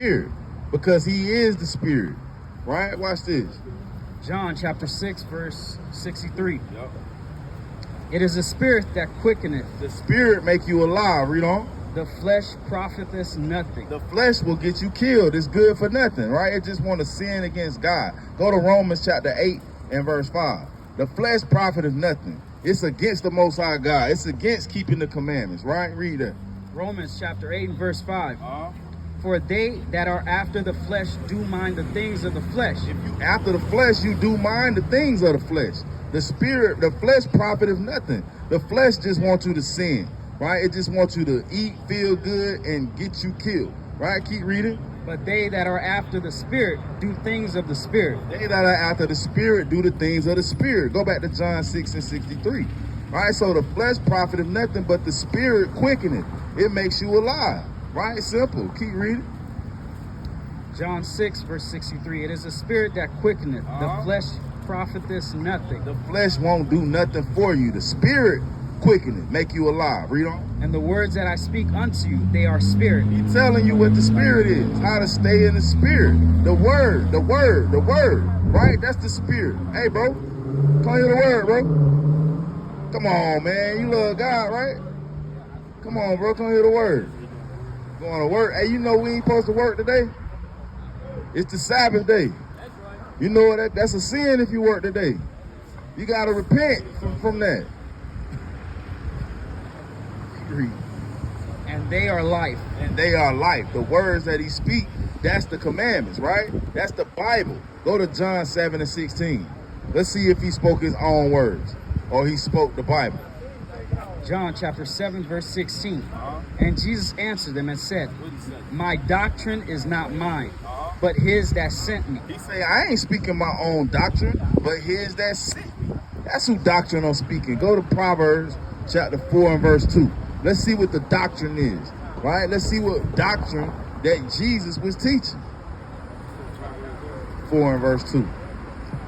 Spirit, because he is the Spirit, right? Watch this. John chapter 6, verse 63. Yep. It is the spirit that quickeneth. The Spirit make you alive. Read on. The flesh profiteth nothing. The flesh will get you killed. It's good for nothing, right? It just want to sin against God. Go to Romans chapter 8 and verse 5. The flesh profiteth nothing. It's against the Most High God. It's against keeping the commandments, right? Read that. Romans chapter 8 and verse 5. For they that are after the flesh do mind the things of the flesh. If you after the flesh, you do mind the things of the flesh. The Spirit, the flesh profiteth nothing. The flesh just wants you to sin, right? It just wants you to eat, feel good, and get you killed, right? Keep reading. But they that are after the Spirit do things of the Spirit. They that are after the Spirit do the things of the Spirit. Go back to John 6 and 63. Right? So the flesh profiteth nothing, but the Spirit quickeneth. It makes you alive. Right? Simple. Keep reading. John 6, verse 63. It is the Spirit that quickeneth. The flesh profiteth nothing. The flesh won't do nothing for you. The Spirit quickeneth, make you alive. Read on. And the words that I speak unto you, they are spirit. He's telling you what the Spirit is, how to stay in the Spirit. The word, the word, the word, right? That's the Spirit. Hey, bro, come hear the word, bro. Come on, man. You love God, right? Come on, bro. Come hear the word. Going to work. Hey, you know we ain't supposed to work today? It's the Sabbath day. You know that's a sin if you work today. You got to repent from that. And they are life. And they are life. The words that he speak, that's the commandments, right? That's the Bible. Go to John 7 and 16. Let's see if he spoke his own words or he spoke the Bible. John chapter 7, verse 16. And Jesus answered them and said, my doctrine is not mine, but his that sent me. He say, I ain't speaking my own doctrine, but his that sent me. That's who doctrine I'm speaking. Go to Proverbs chapter 4 and verse 2. Let's see what the doctrine is, right? Let's see what doctrine that Jesus was teaching. 4 and verse 2.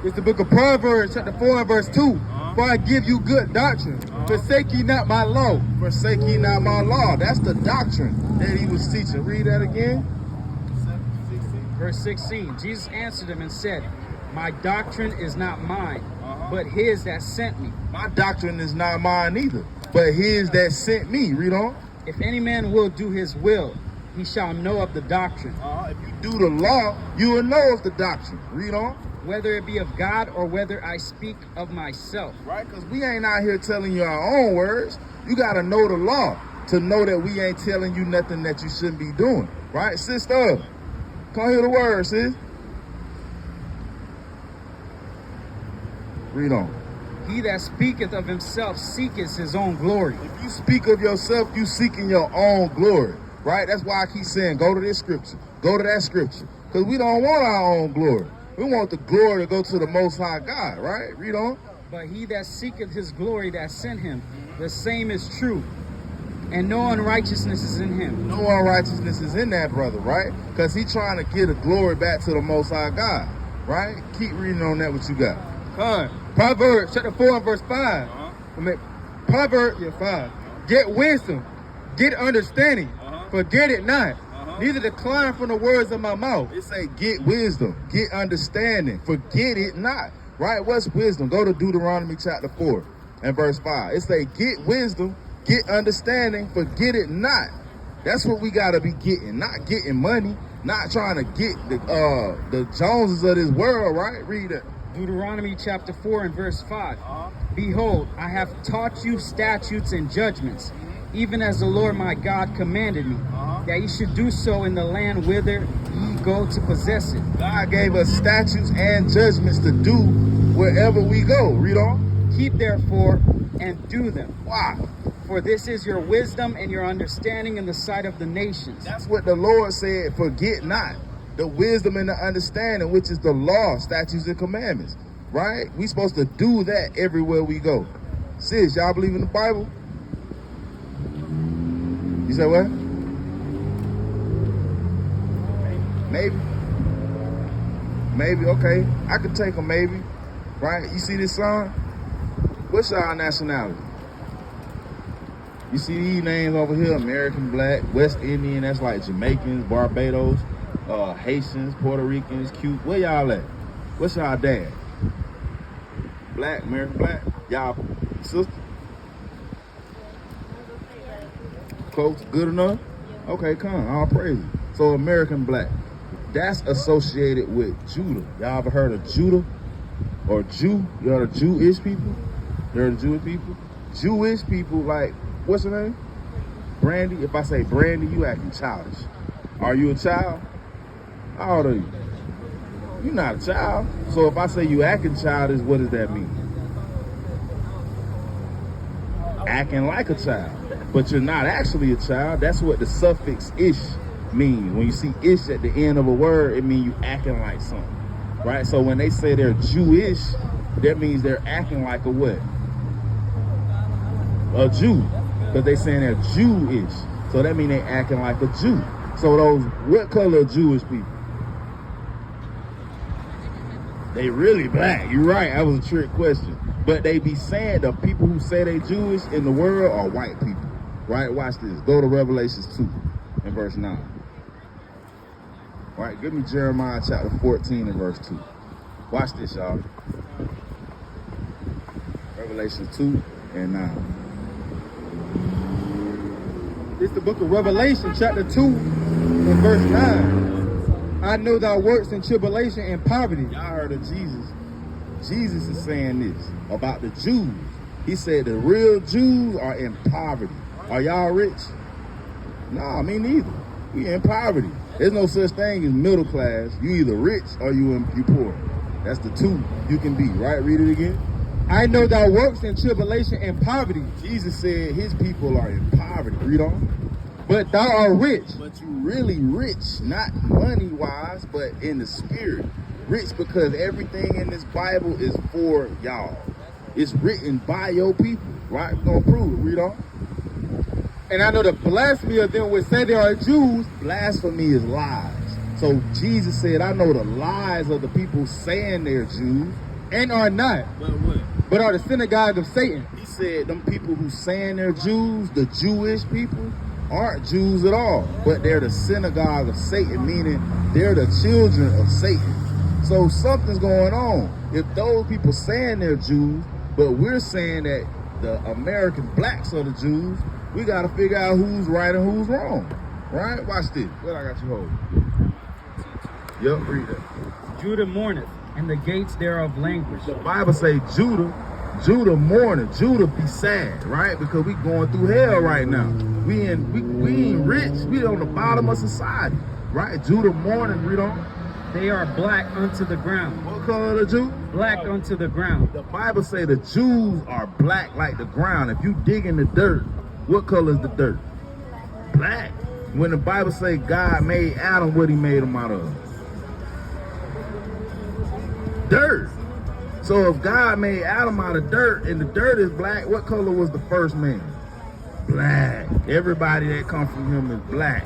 It's the book of Proverbs, chapter 4 and verse 2. For I give you good doctrine. Forsake ye not my law. Forsake ye not my law. That's the doctrine that he was teaching. Read that again. Verse 16. Jesus answered him and said, my doctrine is not mine, but his that sent me. My doctrine is not mine either, but his that sent me. Read on. If any man will do his will, he shall know of the doctrine. If you do the law, you will know of the doctrine. Read on. Whether it be of God or whether I speak of myself. Right? Because we ain't out here telling you our own words. You got to know the law to know that we ain't telling you nothing that you shouldn't be doing. Right? Sister, come hear the word, sis. Read on. He that speaketh of himself seeketh his own glory. If you speak of yourself, you seeking your own glory. Right? That's why I keep saying, go to this scripture. Go to that scripture. Because we don't want our own glory. We want the glory to go to the Most High God, right? Read on. But he that seeketh his glory that sent him, the same is true. And no unrighteousness is in him. No unrighteousness is in that brother, right? Because he trying to get the glory back to the Most High God, right? Keep reading on that what you got. Proverbs chapter 4 and verse 5. Proverbs 5. Get wisdom, get understanding, forget it not. Neither decline from the words of my mouth. It say get wisdom, get understanding, forget it not. Right? What's wisdom? Go to Deuteronomy chapter 4 and verse 5. It say get wisdom, get understanding, forget it not. That's what we gotta be getting, not getting money, not trying to get the Joneses of this world, right? Read it. Deuteronomy chapter 4 and verse 5. Behold, I have taught you statutes and judgments, even as the Lord my God commanded me, that ye should do so in the land whither ye go to possess it. God gave us statutes and judgments to do wherever we go. Read on. Keep therefore and do them. Why? For this is your wisdom and your understanding in the sight of the nations. That's what the Lord said, forget not. The wisdom and the understanding, which is the law, statutes, and commandments. Right? We supposed to do that everywhere we go. Sis, y'all believe in the Bible? You said what? Maybe. Maybe, okay. I could take a maybe. Right? You see this song? What's y'all nationality? You see these names over here, American, Black, West Indian, that's like Jamaicans, Barbados. Haitians, Puerto Ricans, Cuban. Where y'all at? What's y'all dad? Black, American black? Y'all sister? Close, good enough? Okay, come, all praise it. So American black, that's associated with Judah. Y'all ever heard of Judah? Or Jew? You heard of Jewish people? You heard of Jewish people? Jewish people, like, what's her name? Brandy. If I say Brandy, you acting childish. Are you a child? How old are you? You're not a child. So if I say you acting childish, what does that mean? Acting like a child. But you're not actually a child. That's what the suffix ish means. When you see ish at the end of a word, it means you acting like something. Right? So when they say they're Jewish, that means they're acting like a what? A Jew. Because they saying they're Jewish. So that means they acting like a Jew. So those, what color are Jewish people? They really black. You're right. That was a trick question. But they be saying the people who say they Jewish in the world are white people. Right? Watch this. Go to Revelations 2 and verse 9. All right, give me Jeremiah chapter 14 and verse 2. Watch this, y'all. Revelation 2 and 9. It's the book of Revelation, chapter 2 and verse 9. I know thy works in tribulation and poverty. Y'all heard of Jesus. Jesus is saying this about the Jews. He said the real Jews are in poverty. Are y'all rich? Nah, me neither. We in poverty. There's no such thing as middle class. You either rich or you poor. That's the two you can be, right? Read it again. I know thy works in tribulation and poverty. Jesus said his people are in poverty. Read on. But thou art rich. But you really rich, not money-wise, but in the spirit. Rich because everything in this Bible is for y'all. It's written by your people, right? We're going to prove it. Read on. And I know the blasphemy of them which say they are Jews. Blasphemy is lies. So Jesus said, I know the lies of the people saying they're Jews. And are not. But what? But are the synagogue of Satan. He said them people who saying they're Jews, the Jewish people, aren't Jews at all. But they're the synagogue of Satan, meaning they're the children of Satan. So something's going on. If those people saying they're Jews, but we're saying that the American blacks are the Jews, we got to figure out who's right and who's wrong. Right? Watch this. What I got you holding? Yep, read that. Judah mourneth, and the gates thereof languish. The Bible say Judah mourning, Judah be sad, right? Because we going through hell right now. We ain't rich. We on the bottom of society, right? Judah mourning, read on. They are black unto the ground. What color are the Jews? Black unto the ground. The Bible say the Jews are black like the ground. If you dig in the dirt, what color is the dirt? Black. When the Bible say God made Adam, what he made him out of? Dirt. So if God made Adam out of dirt and the dirt is black, what color was the first man? Black. Everybody that come from him is black.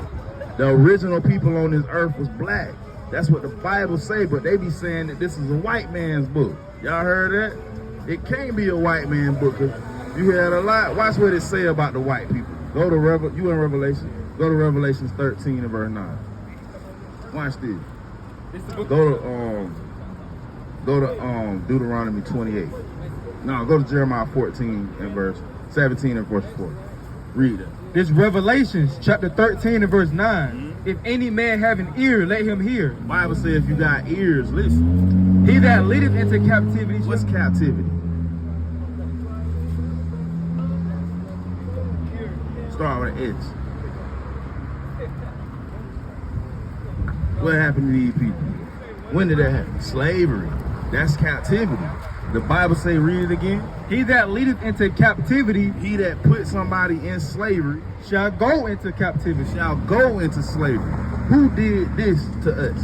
The original people on this earth was black. That's what the Bible say, but they be saying that this is a white man's book. Y'all heard that? It can't be a white man's book. You hear that a lot. Watch what it say about the white people. Go to you in Revelation. Go to Revelations 13 and verse 9. Watch this. Go to Deuteronomy 28. No, go to Jeremiah 14 and verse 17 and verse 4. Read it. This Revelations chapter 13 and verse 9. If any man have an ear, let him hear. The Bible says if you got ears, listen. He that leadeth into captivity. What's captivity? Start with an H. What happened to these people? When did that happen? Slavery. That's captivity. The Bible say, read it again. He that leadeth into captivity, he that put somebody in slavery, shall go into captivity. Shall go into slavery. Who did this to us?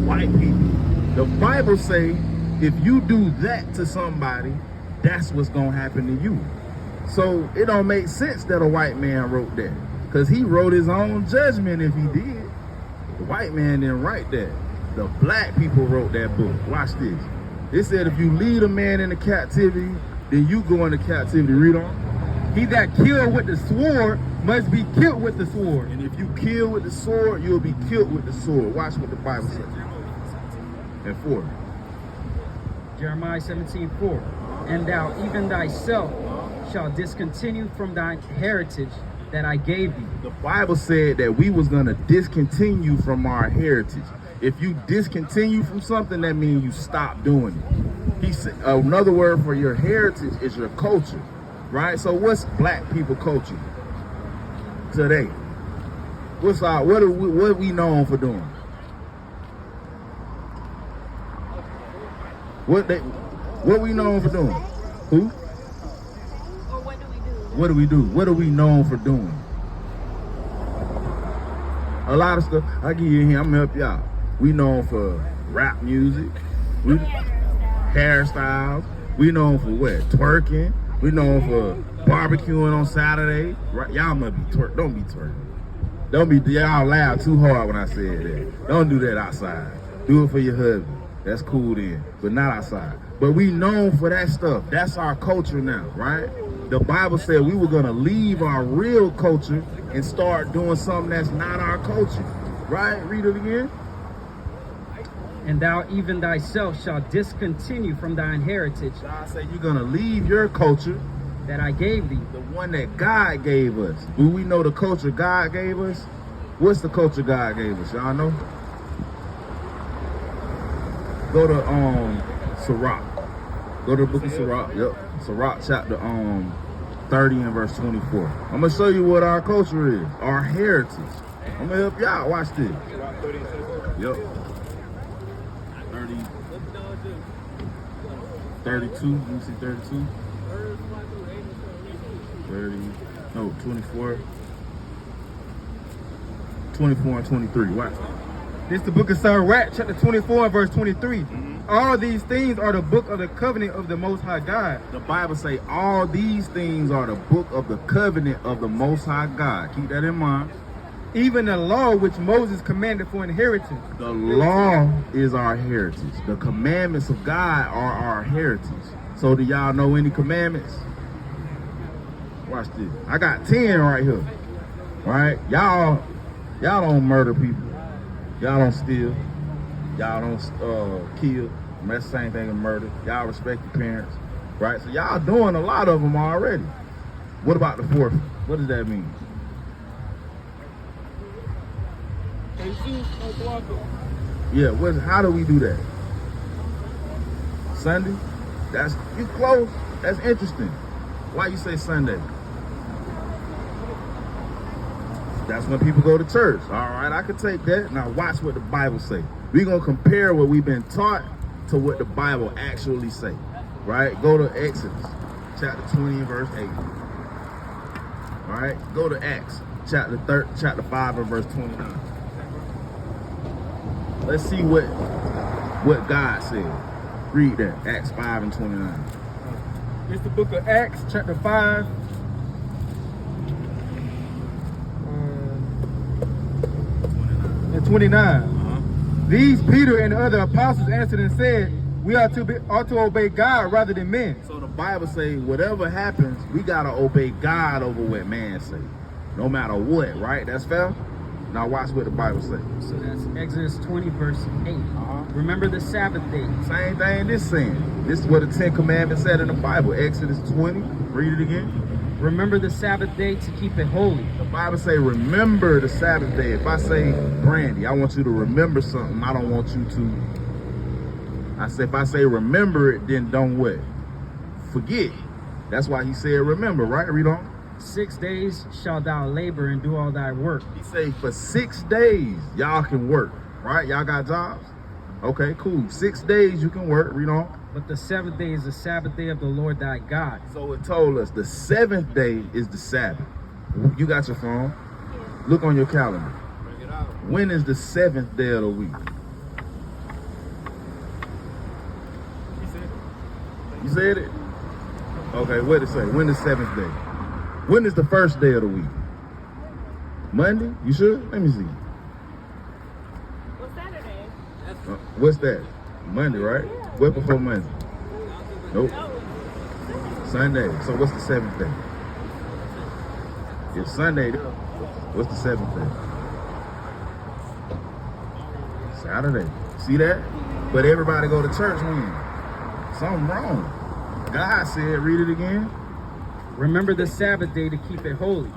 White people. The Bible say, if you do that to somebody, that's what's gonna happen to you. So it don't make sense that a white man wrote that, because he wrote his own judgment if he did. The white man didn't write that. The black people wrote that book. Watch this. It said if you lead a man into captivity, then you go into captivity. Read on. He that killed with the sword must be killed with the sword. And if you kill with the sword, you'll be killed with the sword. Watch what the Bible says. And 4. Jeremiah 17:4. And thou even thyself shalt discontinue from thine heritage that I gave thee. The Bible said that we was going to discontinue from our heritage. If you discontinue from something, that means you stop doing it. He said, another word for your heritage is your culture, right? So what's black people culture today? What are we known for doing? What we known for doing? Who? Or what do we do? What do we do? What are we known for doing? A lot of stuff. I give you here. I'm gonna help you out. We known for rap music, hairstyles. We known for what? Twerking. We known for barbecuing on Saturday. Right? Y'all must be twerk. Don't be twerking. Y'all laugh too hard when I said that. Don't do that outside. Do it for your husband. That's cool then, but not outside. But we known for that stuff. That's our culture now, right? The Bible said we were gonna leave our real culture and start doing something that's not our culture, right? Read it again. And thou even thyself shalt discontinue from thine heritage God said you're gonna leave your culture, that I gave thee. the one that God gave us. Do we know the culture God gave us? What's the culture God gave us? Y'all know? Go to Sirach. Go to the book of Sirach. Yep. Sirach chapter 30 and verse 24. I'm gonna show you what our culture is, our heritage. I'm gonna help you out. Watch this. Yep. 30, 32. Let me see 32. 30. No, 24. 24 and 23. Watch. This is the book of Sirach, chapter 24 and verse 23. All these things are the book of the covenant of the Most High God. The Bible say all these things are the book of the covenant of the Most High God. Keep that in mind. Even the law which Moses commanded for inheritance. The law is our heritage. The commandments of God are our heritage. So do y'all know any commandments? Watch this. I got 10 right here. Right? Y'all don't murder people. Y'all don't steal. Y'all don't kill. That's the same thing as murder. Y'all respect your parents. Right? So y'all doing a lot of them already. What about the 4th? What does that mean? Yeah, how do we do that? Sunday? That's you close. That's interesting. Why you say Sunday? That's when people go to church. All right, I can take that. Now watch what the Bible say. We're going to compare what we've been taught to what the Bible actually say. Right? Go to Exodus chapter 20 and verse 8. All right? Go to Acts chapter 5 and verse 29. Let's see what God said. Read that. Acts 5 and 29. It's the book of Acts, chapter 5. And 29. These Peter and the other apostles answered and said, we ought to obey God rather than men. So the Bible says whatever happens, we got to obey God over what man say. No matter what, right? That's fair? Now watch what the Bible says. So that's Exodus 20 verse 8. Remember the Sabbath day. Same thing this saying. This is what the 10 Commandments said in the Bible. Exodus 20. Read it again. Remember the Sabbath day to keep it holy. The Bible say remember the Sabbath day. If I say, Brandy, I want you to remember something, I don't want you to. I say, if I say remember it, then don't what? Forget. That's why he said remember, right? Read on. 6 days shalt thou labor and do all thy work. He say for 6 days y'all can work, right? Y'all got jobs? Okay, cool. 6 days you can work. Read on. But the 7th day is the Sabbath day of the Lord thy God. So it told us the 7th day is the Sabbath. You got your phone. Look on your calendar. When is the 7th day of the week? You said it? Okay, what did it say? When is the 7th day? When is the first day of the week? Monday? You sure? Let me see. What's Saturday? What's that? Monday, right? What before Monday? Nope. Sunday. So what's the 7th day? It's Sunday. What's the 7th day? Saturday. See that? But everybody go to church when? Something wrong. God said, read it again. Remember the Sabbath day to keep it holy.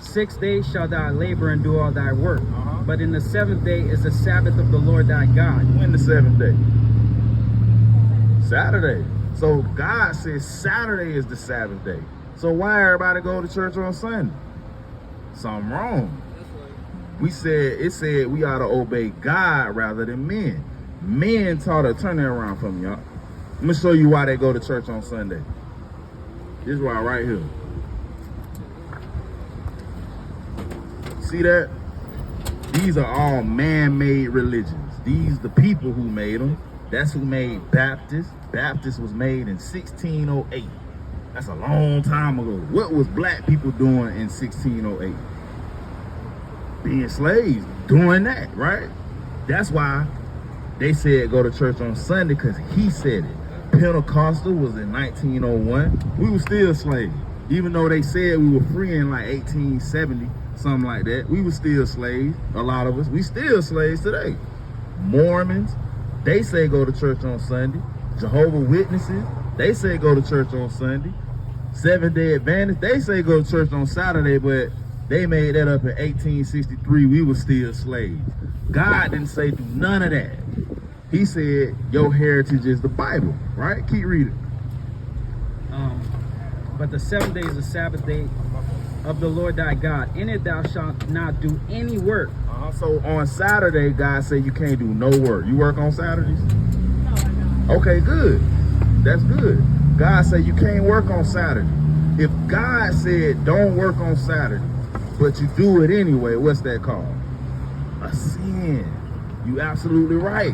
6 days shalt thou labor and do all thy work. But in the 7th day is the Sabbath of the Lord thy God. When the 7th day? Saturday. So God says Saturday is the Sabbath day. So why everybody go to church on Sunday? Something wrong. It said we ought to obey God rather than men. Men taught to turn that around from y'all. I'm gonna show you why they go to church on Sunday. This is why right here. See that? These are all man-made religions. These the people who made them. That's who made Baptist. Baptist was made in 1608. That's a long time ago. What was black people doing in 1608? Being slaves, doing that, right? That's why they said go to church on Sunday, because he said it. Pentecostal was in 1901. We were still slaves. Even though they said we were free in like 1870, something like that, we were still slaves, a lot of us. We still slaves today. Mormons, they say go to church on Sunday. Jehovah's Witnesses, they say go to church on Sunday. Seventh-day Adventists, they say go to church on Saturday, but they made that up in 1863. We were still slaves. God didn't say do none of that. He said your heritage is the Bible, right? Keep reading. But the 7th day is the Sabbath day of the Lord thy God. In it thou shalt not do any work. So on Saturday, God said you can't do no work. You work on Saturdays? No, I don't. Okay, good. That's good. God said you can't work on Saturday. If God said don't work on Saturday, but you do it anyway, what's that called? A sin. You absolutely right.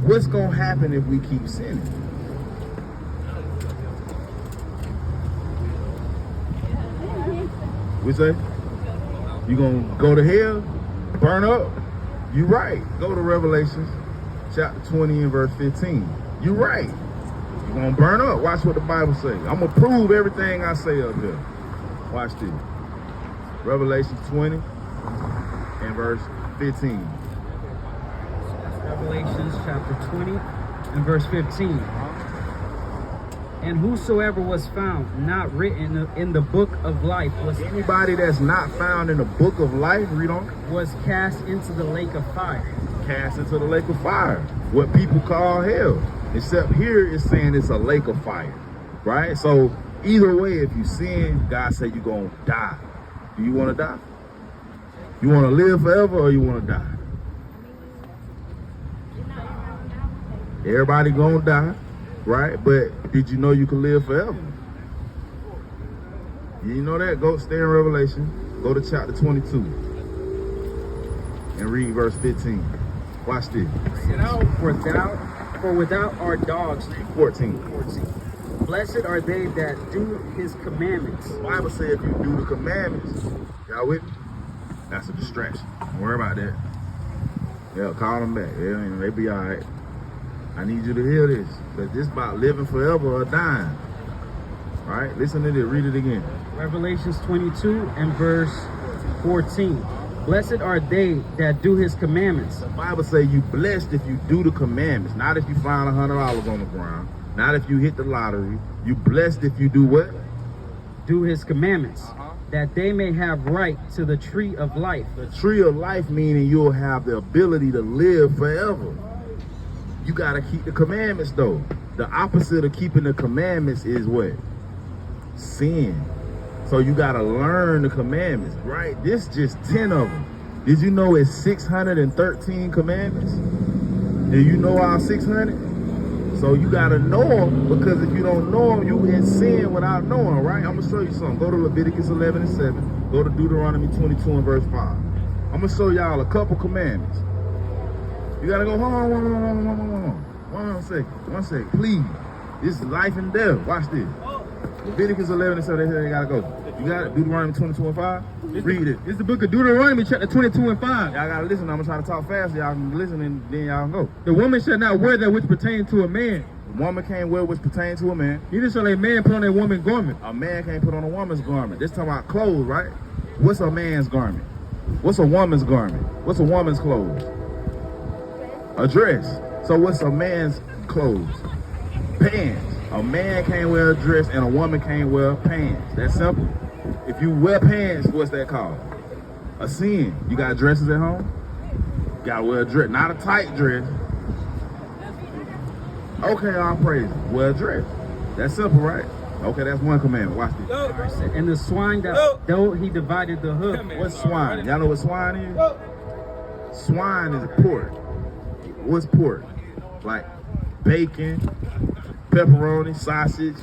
What's going to happen if we keep sinning? We say? You going to go to hell? Burn up? You right. Go to Revelation chapter 20 and verse 15. You right. You're going to burn up. Watch what the Bible says. I'm going to prove everything I say up here. Watch this. Revelation 20 and verse 15. Revelations chapter 20 and verse 15. And whosoever was found not written in the book of life Anybody that's not found in the book of life, read on, was cast into the lake of fire. cast into the lake of fire, what people call hell. Except here it's saying it's a lake of fire, right? So either way, if you sin, God said you're going to die. Do you want to die? You want to live forever or you want to die? Everybody going to die, right? But did you know you can live forever? You know that? Go stay in Revelation. Go to chapter 22 and read verse 15. Watch this. For without are dogs. 14. Blessed are they that do his commandments. The Bible says if you do the commandments, y'all with me? That's a distraction. Don't worry about that. Yeah, call them back. They be all right. I need you to hear this, because this about living forever or dying. All right, listen to this. Read it again. Revelations 22 and verse 14. Blessed are they that do his commandments. The Bible says you blessed if you do the commandments, not if you find $100 on the ground, not if you hit the lottery. You blessed if you do what? Do his commandments, that they may have right to the tree of life. The tree of life meaning you'll have the ability to live forever. You got to keep the commandments though. The opposite of keeping the commandments is what? Sin. So you got to learn the commandments, right? This just 10 of them. Did you know it's 613 commandments? Do you know all 600? So you got to know them, because if you don't know them, you in sin without knowing, right? I'm going to show you something. Go to Leviticus 11 and 7. Go to Deuteronomy 22 and verse 5. I'm going to show y'all a couple commandments. You got to go, hold on. One second, please. This is life and death. Watch this. Leviticus 11 and 7, they got to go. You got it? Deuteronomy 22 and 5? Read it. It's the book of Deuteronomy, chapter 22 and 5. Y'all got to listen. I'm going to try to talk fast. Y'all can listen and then y'all can go. The woman shall not wear that which pertains to a man. A woman can't wear which pertains to a man. Neither shall a man put on a woman's garment. A man can't put on a woman's garment. This talking about clothes, right? What's a man's garment? What's a woman's garment? What's a woman's clothes? A dress. So what's a man's clothes? Pants. A man can't wear a dress and a woman can't wear pants. That's simple. If you wear pants, what's that called? A sin. You got dresses at home? You gotta wear a dress, not a tight dress. Okay, I'll praise it. Wear a dress. That's simple, right? Okay, that's one commandment. Watch this. And the swine that though he divided the hoof. What's swine? Y'all know what swine is? Swine is pork. What's pork? Like bacon, pepperoni, sausage,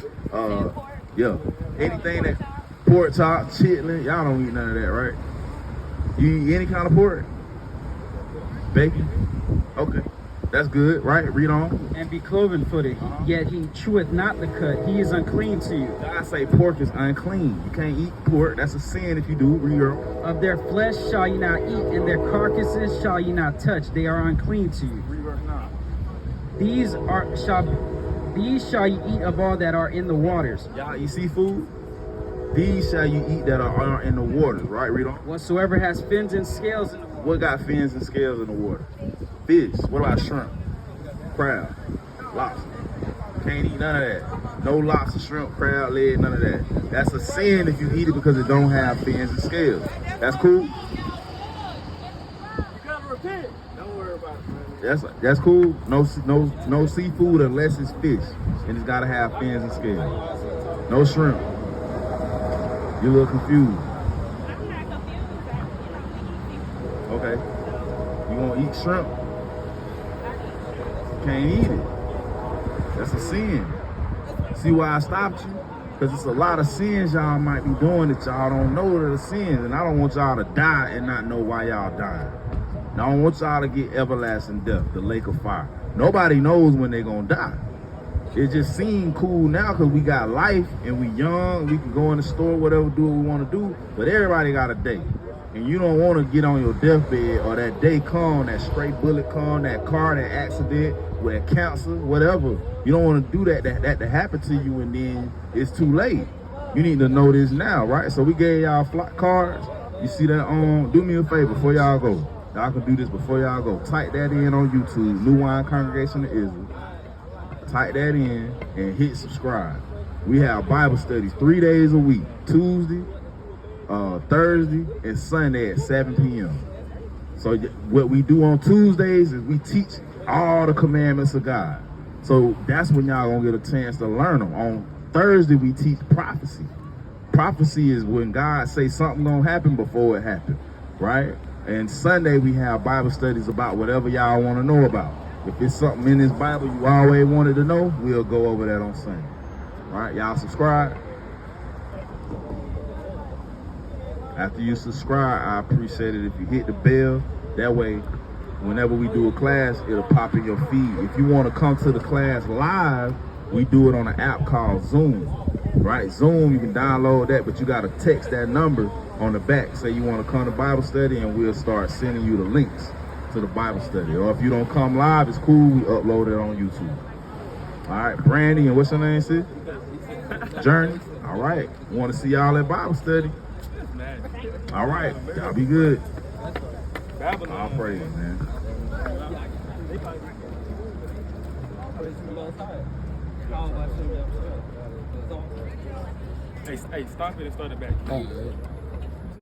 yeah. Anything that pork chop, chitlin, y'all don't eat none of that, right? You eat any kind of pork? Bacon? Okay. That's good, right? Read on. And be cloven footed, yet he cheweth not the cut. He is unclean to you. God say pork is unclean. You can't eat pork. That's a sin if you do. Read on. Of their flesh shall ye not eat, and their carcasses shall ye not touch. They are unclean to you. Read verse 9. These shall ye eat of all that are in the waters. Y'all eat seafood? These shall you eat that are in the waters, right? Read on. Whatsoever has fins and scales in the water. What got fins and scales in the water? Fish. What about shrimp? Crab. Lobster. Can't eat none of that. No lobster, shrimp, crab, leg, none of that. That's a sin if you eat it because it don't have fins and scales. That's cool? You gotta repent. Don't worry about it, man. That's cool. No seafood unless it's fish, and it's gotta have fins and scales. No shrimp. You're a little confused. I'm not confused. Okay. You gonna eat shrimp? Can't eat it. That's a sin. See why I stopped you? Because it's a lot of sins y'all might be doing that y'all don't know that are sins, and I don't want y'all to die and not know why y'all dying. And I don't want y'all to get everlasting death, the lake of fire. Nobody knows when they're gonna die. It just seemed cool now because we got life and we young, we can go in the store, whatever, do what we want to do, but everybody got a day. And you don't want to get on your deathbed or that day come, that straight bullet come, that car, that accident, with that cancer, whatever. You don't want to do that to happen to you and then it's too late. You need to know this now, right? So we gave y'all flight cards. You see that on? Do me a favor before y'all go. Y'all can do this before y'all go. Type that in on YouTube, New Wine Congregation of Israel. Type that in and hit subscribe. We have Bible studies 3 days a week, Tuesday, Thursday, and Sunday at 7 p.m. So what we do on Tuesdays is we teach all the commandments of God. So that's when y'all gonna get a chance to learn them. On Thursday, we teach prophecy. Prophecy is when God say something gonna happen before it happens, right? And Sunday, we have Bible studies about whatever y'all wanna know about. If it's something in this Bible you always wanted to know, we'll go over that on Sunday. All right, y'all subscribe. After you subscribe, I appreciate it if you hit the bell. That way, whenever we do a class, it'll pop in your feed. If you want to come to the class live, we do it on an app called Zoom. Right? Zoom, you can download that, but you got to text that number on the back. Say you want to come to Bible study, and we'll start sending you the links to the Bible study. Or if you don't come live, it's cool. We upload it on YouTube. All right, Brandy, and what's your name, sis? Journey. All right. Want to see y'all at Bible study. All right. Y'all be good. I'll praise, man. Hey, stop it and start it back.